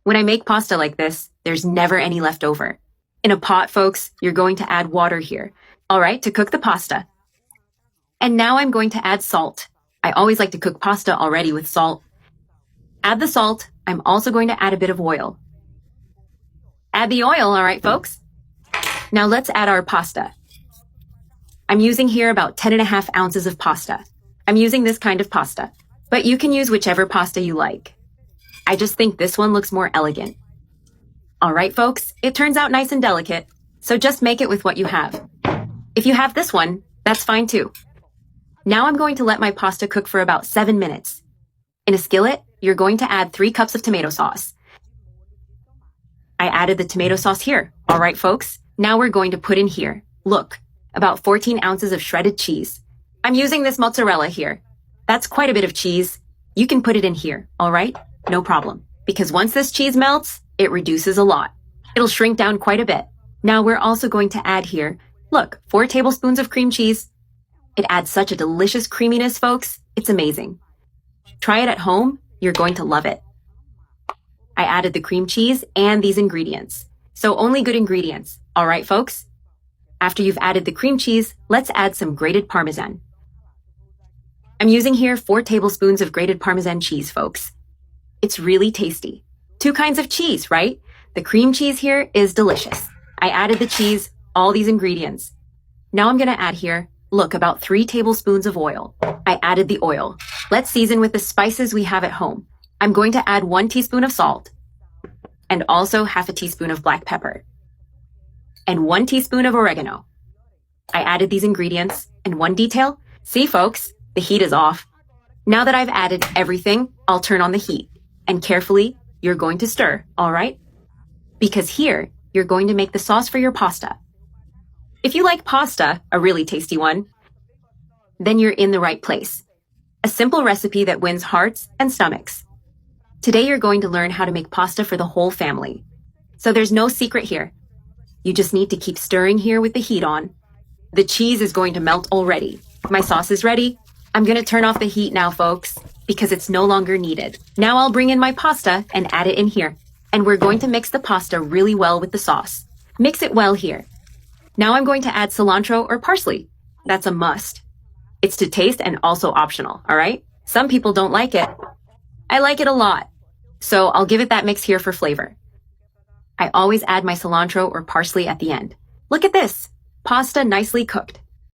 When I make pasta like this, there's never any left over. In a pot, folks, you're going to add water here. All right, to cook the pasta. And now I'm going to add salt. I always like to cook pasta already with salt. Add the salt. I'm also going to add a bit of oil. Add the oil, all right, folks? Now let's add our pasta. I'm using here about 10.5 ounces of pasta. I'm using this kind of pasta, but you can use whichever pasta you like. I just think this one looks more elegant. All right, folks, it turns out nice and delicate, so just make it with what you have. If you have this one, that's fine too. Now I'm going to let my pasta cook for about 7 minutes. In a skillet, you're going to add 3 cups of tomato sauce. I added the tomato sauce here. All right, folks, now we're going to put in here, look, about 14 ounces of shredded cheese. I'm using this mozzarella here. That's quite a bit of cheese. You can put it in here, all right? No problem. Because once this cheese melts, it reduces a lot. It'll shrink down quite a bit. Now we're also going to add here, look, 4 tablespoons of cream cheese. It adds such a delicious creaminess, folks. It's amazing. Try it at home. You're going to love it. I added the cream cheese and these ingredients. So only good ingredients. All right, folks? After you've added the cream cheese, let's add some grated Parmesan. I'm using here 4 tablespoons of grated Parmesan cheese, folks. It's really tasty. 2 kinds of cheese, right? The cream cheese here is delicious. I added the cheese, all these ingredients. Now I'm going to add here, look, about 3 tablespoons of oil. I added the oil. Let's season with the spices we have at home. I'm going to add 1 teaspoon of salt and also half a teaspoon of black pepper and 1 teaspoon of oregano. I added these ingredients, and one detail, see folks, the heat is off. Now that I've added everything, I'll turn on the heat, and carefully, you're going to stir, all right? Because here, you're going to make the sauce for your pasta. If you like pasta, a really tasty one, then you're in the right place. A simple recipe that wins hearts and stomachs. Today you're going to learn how to make pasta for the whole family. So there's no secret here. You just need to keep stirring here with the heat on. The cheese is going to melt already. My sauce is ready. I'm going to turn off the heat now, folks, because it's no longer needed. Now I'll bring in my pasta and add it in here. And we're going to mix the pasta really well with the sauce. Mix it well here. Now I'm going to add cilantro or parsley. That's a must. It's to taste and also optional, all right? Some people don't like it. I like it a lot. So I'll give it that mix here for flavor. I always add my cilantro or parsley at the end. Look at this. Pasta nicely cooked.